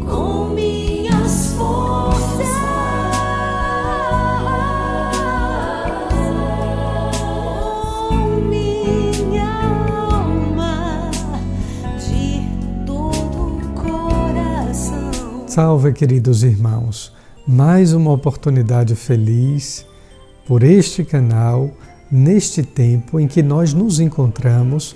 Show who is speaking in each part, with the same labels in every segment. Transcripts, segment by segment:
Speaker 1: com minhas forças, com minha alma, de todo o coração.
Speaker 2: Salve, queridos irmãos! Mais uma oportunidade feliz por este canal, neste tempo em que nós nos encontramos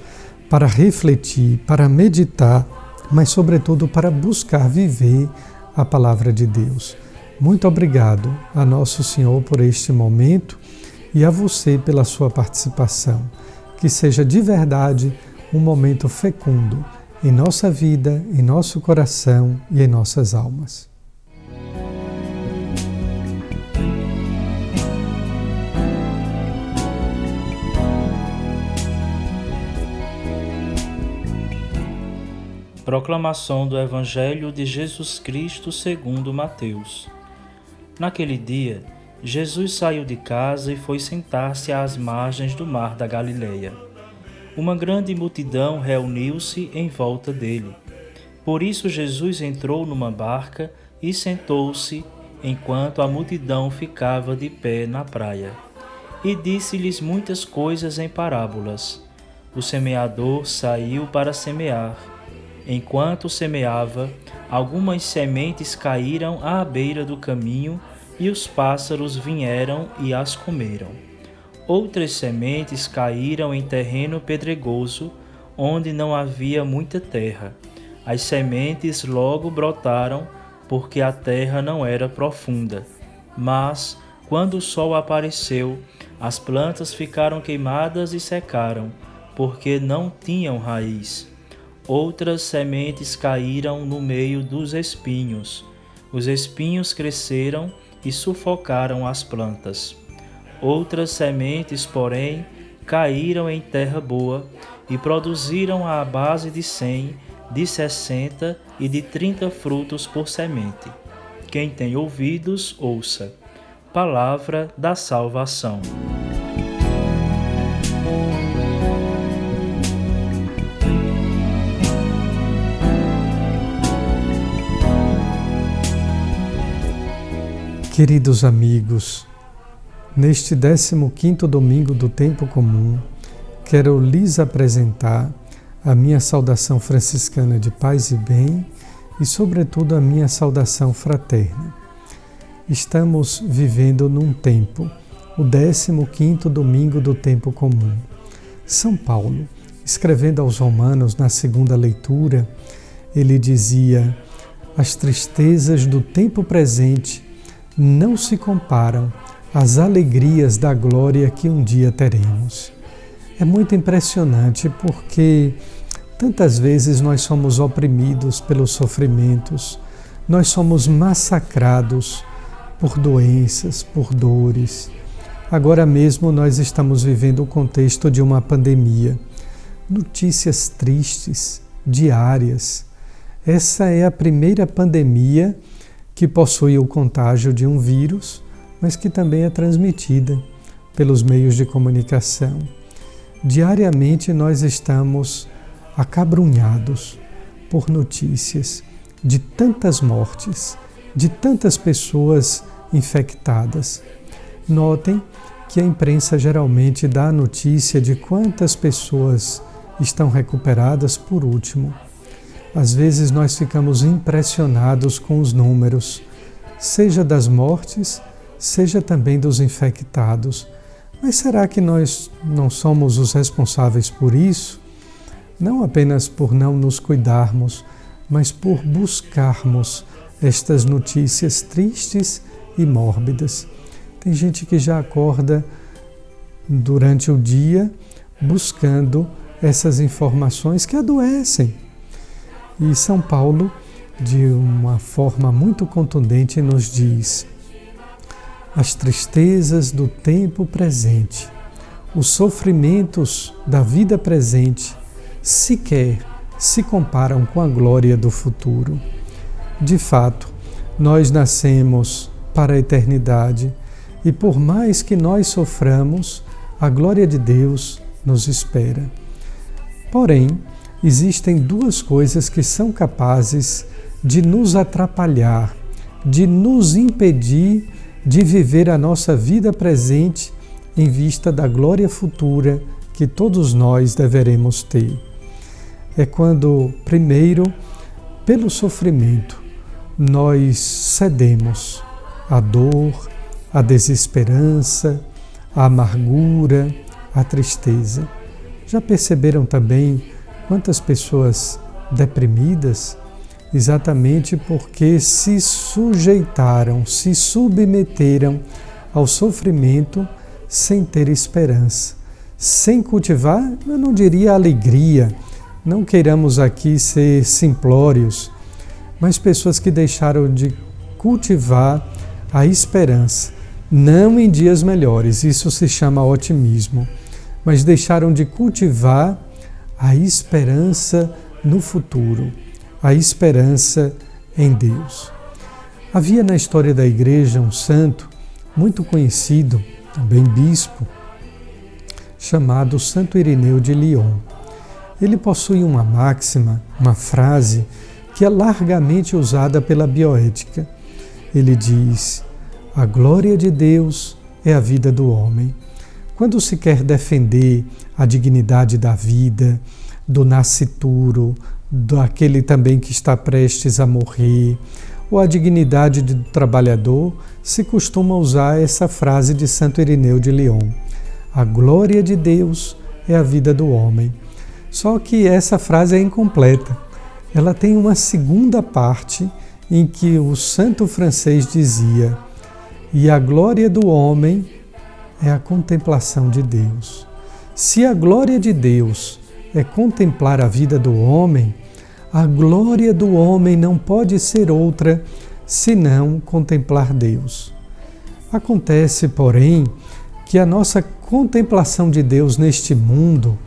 Speaker 2: para refletir, para meditar, mas sobretudo para buscar viver a Palavra de Deus. Muito obrigado a Nosso Senhor por este momento e a você pela sua participação. Que seja de verdade um momento fecundo em nossa vida, em nosso coração e em nossas almas.
Speaker 3: Proclamação do Evangelho de Jesus Cristo segundo Mateus. Naquele dia, Jesus saiu de casa e foi sentar-se às margens do mar da Galileia. Uma grande multidão reuniu-se em volta dele. Por isso Jesus entrou numa barca e sentou-se, enquanto a multidão ficava de pé na praia. E disse-lhes muitas coisas em parábolas. O semeador saiu para semear. Enquanto semeava, algumas sementes caíram à beira do caminho e os pássaros vieram e as comeram. Outras sementes caíram em terreno pedregoso, onde não havia muita terra. As sementes logo brotaram, porque a terra não era profunda. Mas, quando o sol apareceu, as plantas ficaram queimadas e secaram, porque não tinham raiz. Outras sementes caíram no meio dos espinhos. Os espinhos cresceram e sufocaram as plantas. Outras sementes, porém, caíram em terra boa e produziram à base de 100, de 60 e de 30 frutos por semente. Quem tem ouvidos, ouça. Palavra da salvação.
Speaker 2: Queridos amigos, neste 15º domingo do tempo comum, quero lhes apresentar a minha saudação franciscana de paz e bem e, sobretudo, a minha saudação fraterna. Estamos vivendo num tempo, o 15º domingo do tempo comum. São Paulo, escrevendo aos Romanos na segunda leitura, ele dizia: as tristezas do tempo presente não se comparam às alegrias da glória que um dia teremos. É muito impressionante porque tantas vezes nós somos oprimidos pelos sofrimentos, nós somos massacrados por doenças, por dores. Agora mesmo nós estamos vivendo o contexto de uma pandemia. Notícias tristes, diárias. Essa é a primeira pandemia que possui o contágio de um vírus, mas que também é transmitida pelos meios de comunicação. Diariamente nós estamos acabrunhados por notícias de tantas mortes, de tantas pessoas infectadas. Notem que a imprensa geralmente dá a notícia de quantas pessoas estão recuperadas por último. Às vezes nós ficamos impressionados com os números, seja das mortes, seja também dos infectados. Mas será que nós não somos os responsáveis por isso? Não apenas por não nos cuidarmos, mas por buscarmos estas notícias tristes e mórbidas. Tem gente que já acorda durante o dia buscando essas informações que adoecem. E São Paulo, de uma forma muito contundente, nos diz: as tristezas do tempo presente, os sofrimentos da vida presente, sequer se comparam com a glória do futuro. De fato, nós nascemos para a eternidade e por mais que nós soframos, a glória de Deus nos espera. Porém, existem duas coisas que são capazes de nos atrapalhar, de nos impedir de viver a nossa vida presente em vista da glória futura que todos nós deveremos ter. É quando, primeiro, pelo sofrimento, nós cedemos à dor, à desesperança, à amargura, à tristeza. Já perceberam também quantas pessoas deprimidas? Exatamente porque se sujeitaram, se submeteram ao sofrimento sem ter esperança, sem cultivar, eu não diria alegria, não queiramos aqui ser simplórios, mas pessoas que deixaram de cultivar a esperança, não em dias melhores, isso se chama otimismo, mas deixaram de cultivar a esperança no futuro, a esperança em Deus. Havia na história da Igreja um santo muito conhecido, também bispo, chamado Santo Irineu de Lyon. Ele possui uma máxima, uma frase, que é largamente usada pela bioética. Ele diz: a glória de Deus é a vida do homem. Quando se quer defender a dignidade da vida, do nascituro, daquele também que está prestes a morrer, ou a dignidade do trabalhador, se costuma usar essa frase de Santo Irineu de Lyon: a glória de Deus é a vida do homem. Só que essa frase é incompleta. Ela tem uma segunda parte em que o santo francês dizia: e a glória do homem é a contemplação de Deus. Se a glória de Deus é contemplar a vida do homem, a glória do homem não pode ser outra senão contemplar Deus. Acontece, porém, que a nossa contemplação de Deus neste mundo,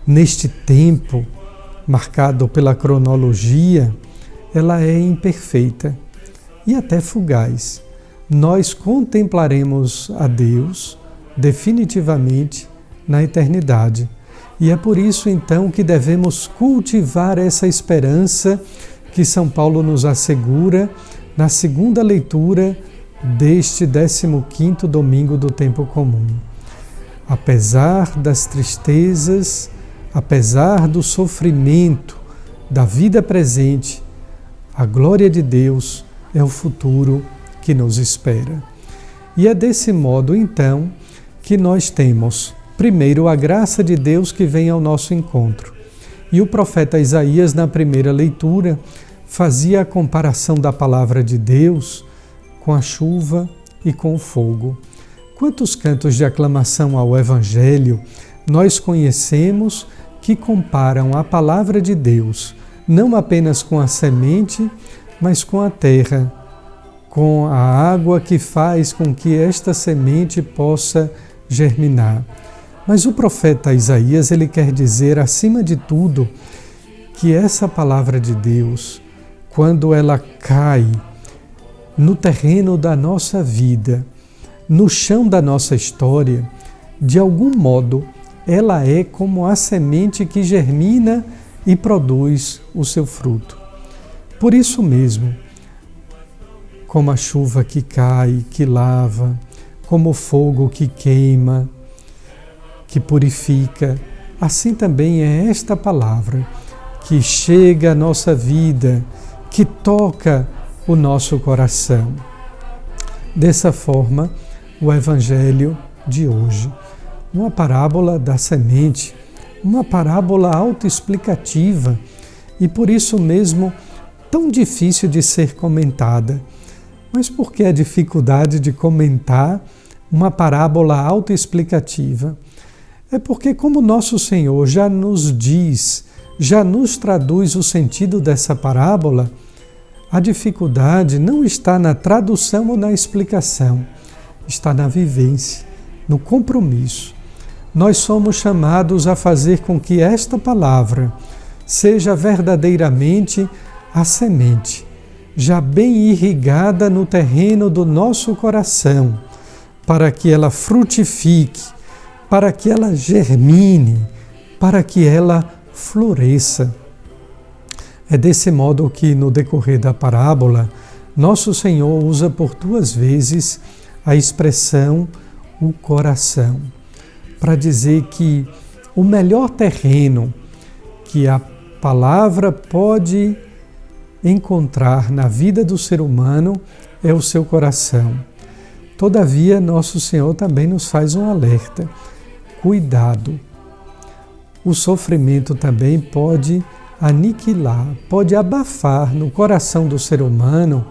Speaker 2: neste tempo marcado pela cronologia, ela é imperfeita e até fugaz. Nós contemplaremos a Deus definitivamente na eternidade. E é por isso, então, que devemos cultivar essa esperança que São Paulo nos assegura na segunda leitura deste 15º domingo do tempo comum. Apesar das tristezas, apesar do sofrimento da vida presente, a glória de Deus é o futuro que nos espera. E é desse modo, então, que nós temos primeiro, a graça de Deus que vem ao nosso encontro. E o profeta Isaías, na primeira leitura, fazia a comparação da palavra de Deus com a chuva e com o fogo. Quantos cantos de aclamação ao Evangelho nós conhecemos que comparam a palavra de Deus não apenas com a semente, mas com a terra, com a água que faz com que esta semente possa germinar. Mas o profeta Isaías, ele quer dizer, acima de tudo, que essa palavra de Deus, quando ela cai no terreno da nossa vida, no chão da nossa história, de algum modo, ela é como a semente que germina e produz o seu fruto. Por isso mesmo, como a chuva que cai, que lava, como o fogo que queima, que purifica, assim também é esta palavra que chega à nossa vida, que toca o nosso coração. Dessa forma, o Evangelho de hoje, uma parábola da semente, uma parábola autoexplicativa e por isso mesmo tão difícil de ser comentada. Mas por que a dificuldade de comentar uma parábola autoexplicativa? É porque, como nosso Senhor já nos diz, já nos traduz o sentido dessa parábola, a dificuldade não está na tradução ou na explicação, está na vivência, no compromisso. Nós somos chamados a fazer com que esta palavra seja verdadeiramente a semente, já bem irrigada no terreno do nosso coração, para que ela frutifique, para que ela germine, para que ela floresça. É desse modo que, no decorrer da parábola, Nosso Senhor usa por 2 vezes a expressão o coração, para dizer que o melhor terreno que a palavra pode encontrar na vida do ser humano é o seu coração. Todavia, Nosso Senhor também nos faz um alerta: cuidado. O sofrimento também pode aniquilar, pode abafar no coração do ser humano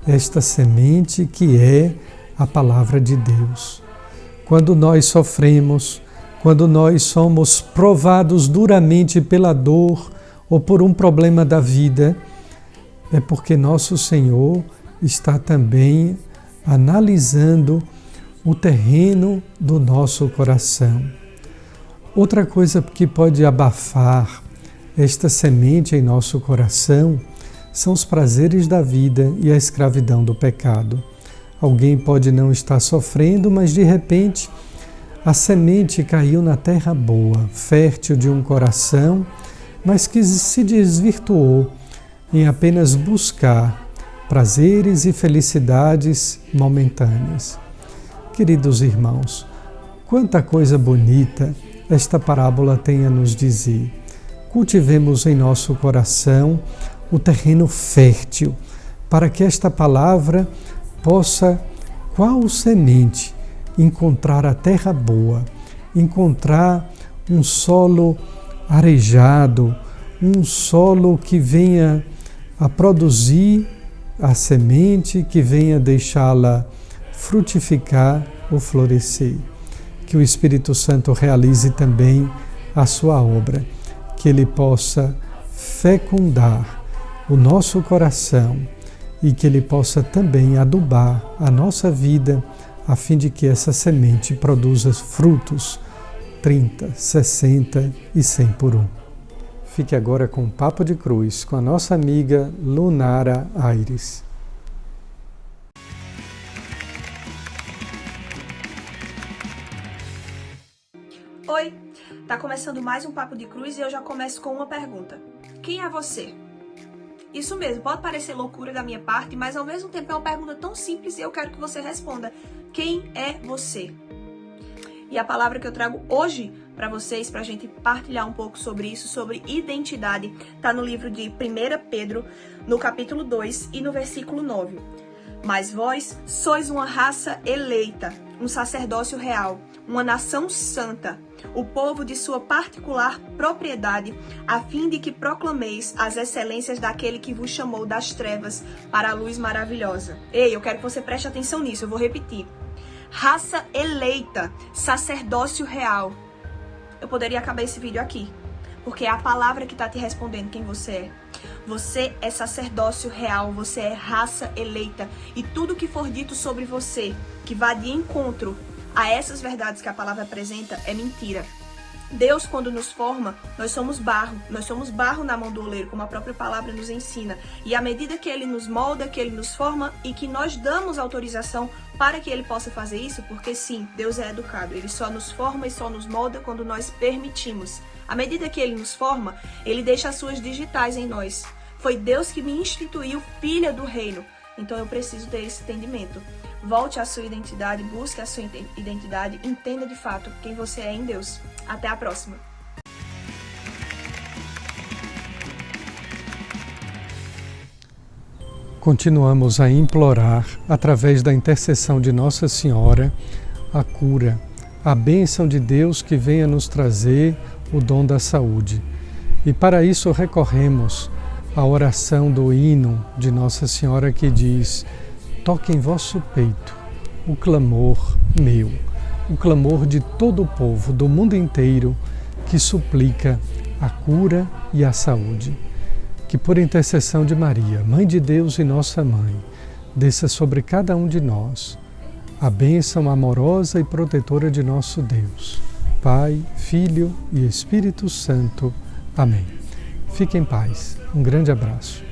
Speaker 2: esta semente que é a palavra de Deus. Quando nós sofremos, quando nós somos provados duramente pela dor ou por um problema da vida, é porque Nosso Senhor está também analisando o terreno do nosso coração. Outra coisa que pode abafar esta semente em nosso coração são os prazeres da vida e a escravidão do pecado. Alguém pode não estar sofrendo, mas de repente a semente caiu na terra boa, fértil de um coração, mas que se desvirtuou em apenas buscar prazeres e felicidades momentâneas. Queridos irmãos, quanta coisa bonita esta parábola tem a nos dizer. Cultivemos em nosso coração o terreno fértil, para que esta palavra possa, qual semente, encontrar a terra boa, encontrar um solo arejado, um solo que venha a produzir a semente, que venha deixá-la frutificar ou florescer. Que o Espírito Santo realize também a sua obra, que ele possa fecundar o nosso coração e que ele possa também adubar a nossa vida, a fim de que essa semente produza frutos 30, 60 e 100 por 1. Fique agora com o Papo de Cruz com a nossa amiga Lunara Aires.
Speaker 4: Oi, tá começando mais um Papo de Cruz e eu já começo com uma pergunta. Quem é você? Isso mesmo, pode parecer loucura da minha parte, mas ao mesmo tempo é uma pergunta tão simples e eu quero que você responda. Quem é você? E a palavra que eu trago hoje para vocês, para a gente partilhar um pouco sobre isso, sobre identidade, tá no livro de 1 Pedro, no capítulo 2 e no versículo 9. Mas vós sois uma raça eleita, um sacerdócio real, uma nação santa, o povo de sua particular propriedade, a fim de que proclameis as excelências daquele que vos chamou das trevas para a luz maravilhosa. Ei, eu quero que você preste atenção nisso, eu vou repetir. Raça eleita, sacerdócio real. Eu poderia acabar esse vídeo aqui, porque é a palavra que está te respondendo quem você é. Você é sacerdócio real, você é raça eleita. E tudo que for dito sobre você, que vá de encontro a essas verdades que a palavra apresenta, é mentira. Deus, quando nos forma, nós somos barro na mão do oleiro, como a própria palavra nos ensina. E à medida que Ele nos molda, que Ele nos forma e que nós damos autorização para que Ele possa fazer isso, porque sim, Deus é educado, Ele só nos forma e só nos molda quando nós permitimos. À medida que Ele nos forma, Ele deixa as suas digitais em nós. Foi Deus que me instituiu filha do reino, então eu preciso ter esse entendimento. Volte à sua identidade, busque a sua identidade, entenda de fato quem você é em Deus. Até a próxima!
Speaker 2: Continuamos a implorar, através da intercessão de Nossa Senhora, a cura, a bênção de Deus que venha nos trazer o dom da saúde. E para isso recorremos à oração do hino de Nossa Senhora que diz: toque em vosso peito o clamor meu, o clamor de todo o povo do mundo inteiro que suplica a cura e a saúde. Que por intercessão de Maria, Mãe de Deus e nossa Mãe, desça sobre cada um de nós a bênção amorosa e protetora de nosso Deus, Pai, Filho e Espírito Santo. Amém. Fique em paz. Um grande abraço.